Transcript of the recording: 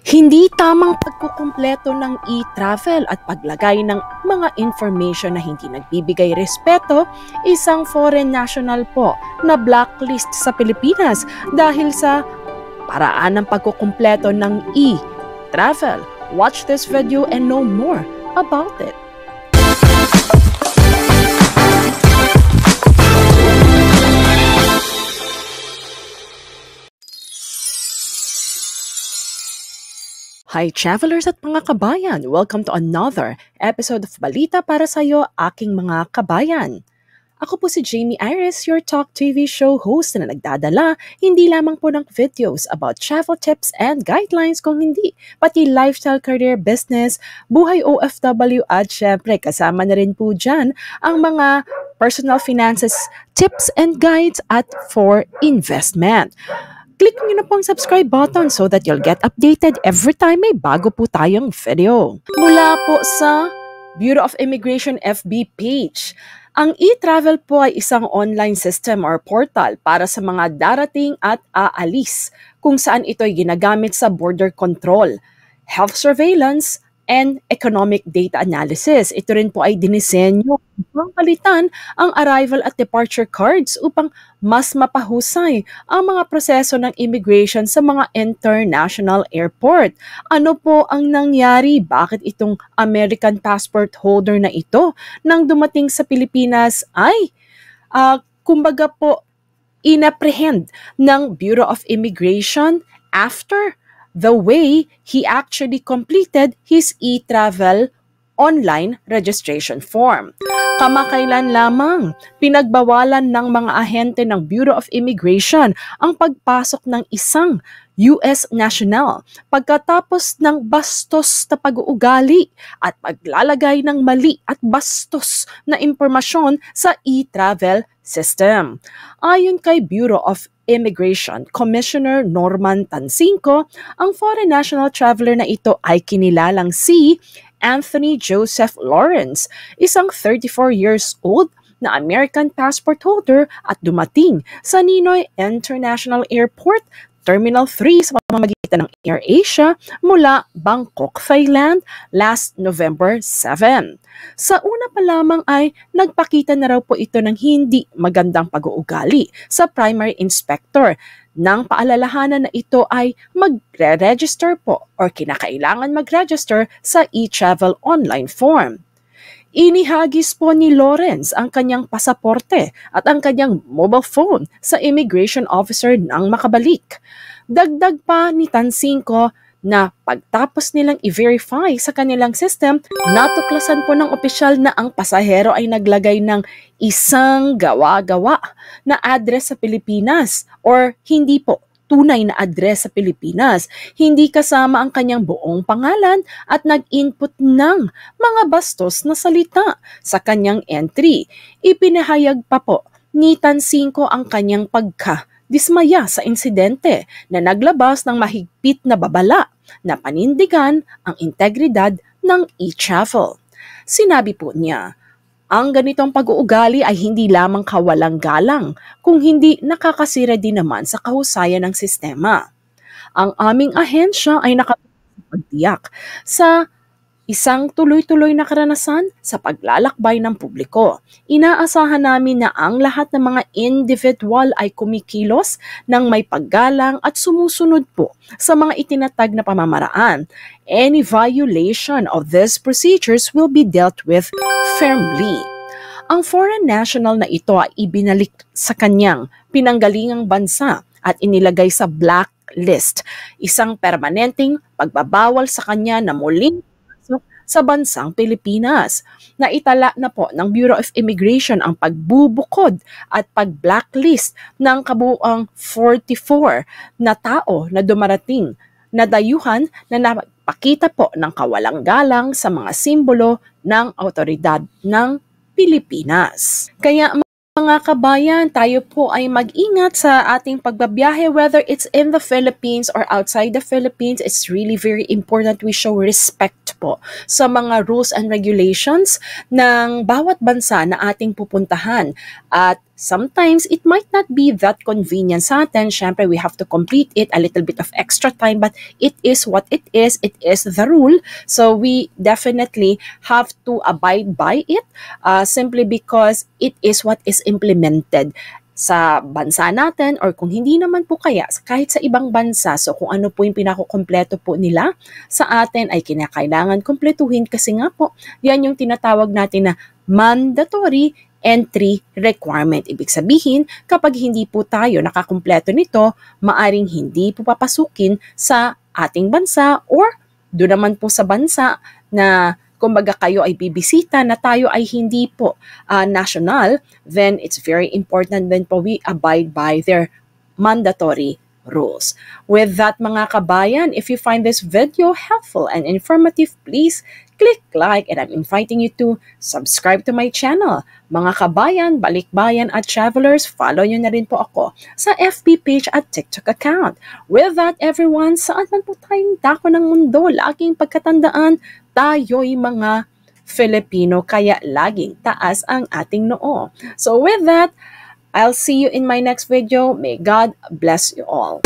Hindi tamang pagkukumpleto ng e-travel at paglagay ng mga information na hindi nagbibigay respeto, isang foreign national po na blacklist sa Pilipinas dahil sa paraan ng pagkukumpleto ng e-travel. Watch this video and know more about it. Hi travelers at mga kabayan! Welcome to another episode of Balita para sa iyo, aking mga kabayan. Ako po si Jamie Iris, your Talk TV show host na nagdadala hindi lamang po ng videos about travel tips and guidelines kung hindi, pati lifestyle, career, business, buhay OFW at syempre kasama na rin po dyan ang mga personal finances tips and guides at for investment. Click nyo na po ang subscribe button so that you'll get updated every time may bago po tayong video. Mula po sa Bureau of Immigration FB page, ang e-travel po ay isang online system or portal para sa mga darating at aalis kung saan ito ay ginagamit sa border control, health surveillance, and economic data analysis. Ito rin po ay dinisenyo upang palitan ang arrival at departure cards upang mas mapahusay ang mga proseso ng immigration sa mga international airport. Ano po ang nangyari? Bakit itong American passport holder na ito nang dumating sa Pilipinas ay kumbaga po inapprehend ng Bureau of Immigration after the way he actually completed his e-travel online registration form. Kamakailan lamang, pinagbawalan ng mga ahente ng Bureau of Immigration ang pagpasok ng isang US national pagkatapos ng bastos na pag-uugali at paglalagay ng mali at bastos na impormasyon sa e-travel system. Ayon kay Bureau of Immigration Commissioner Norman Tansingco, ang foreign national traveler na ito ay kinilalang si Anthony Joseph Lawrence, isang 34 years old na American passport holder at dumating sa Ninoy International Airport, Terminal 3 sa pamamagitan ng AirAsia mula Bangkok, Thailand last November 7. Sa una pa lamang ay nagpakita na raw po ito ng hindi magandang pag-uugali sa primary inspector nang paalalahanan na ito ay magre-register po or kinakailangan mag-register sa e-travel online form. Inihagis po ni Lawrence ang kanyang pasaporte at ang kanyang mobile phone sa immigration officer nang makabalik. Dagdag pa ni Tansingco na pagtapos nilang i-verify sa kanilang system, natuklasan po ng opisyal na ang pasahero ay naglagay ng isang gawa-gawa na address sa Pilipinas or hindi po tunay na address sa Pilipinas, hindi kasama ang kanyang buong pangalan at nag-input ng mga bastos na salita sa kanyang entry. Ipinahayag pa po ni Tansingco ang kanyang dismaya sa insidente na naglabas ng mahigpit na babala na panindigan ang integridad ng e-travel. Sinabi po niya, ang ganitong pag-uugali ay hindi lamang kawalang galang, kung hindi nakakasira din naman sa kahusayan ng sistema. Ang aming ahensya ay nakapagtiyak sa isang tuloy-tuloy na karanasan sa paglalakbay ng publiko. Inaasahan namin na ang lahat ng mga individual ay kumikilos ng may paggalang at sumusunod po sa mga itinatag na pamamaraan. Any violation of these procedures will be dealt with firmly. Ang foreign national na ito ay ibinalik sa kanyang pinanggalingang bansa at inilagay sa blacklist, isang permanenteng pagbabawal sa kanya na muling sa bansang Pilipinas. Naitala na po ng Bureau of Immigration ang pagbubukod at pag-blacklist ng kabuuang 44 na tao na dumarating na dayuhan na napakita po ng kawalang galang sa mga simbolo ng awtoridad ng Pilipinas. Kaya mga kabayan, tayo po ay mag-ingat sa ating pagbabiyahe, whether it's in the Philippines or outside the Philippines. It's really very important we show respect po sa mga rules and regulations ng bawat bansa na ating pupuntahan. At sometimes it might not be that convenient sa atin. Syempre, we have to complete it, a little bit of extra time, but it is what it is. It is the rule. So we definitely have to abide by it simply because it is what is implemented sa bansa natin, or kung hindi naman po kaya kahit sa ibang bansa. So kung ano po yung pinakukumpleto po nila sa atin ay kinakailangan kumpletuhin, kasi nga po yan yung tinatawag natin na mandatory entry requirement. Ibig sabihin, kapag hindi po tayo nakakumpleto nito, maaring hindi po papasukin sa ating bansa, or doon naman po sa bansa na kumbaga kayo ay bibisita na tayo ay hindi po national, then it's very important then po we abide by their mandatory rules. With that, mga kabayan, if you find this video helpful and informative, please click like, and I'm inviting you to subscribe to my channel. Mga kabayan, balikbayan at travelers, follow nyo na rin po ako sa FB page at TikTok account. With that, everyone, saan man po tayong dako ng mundo, laging pagkatandaan, tayo'y mga Filipino, kaya laging taas ang ating noo. So with that, I'll see you in my next video. May God bless you all.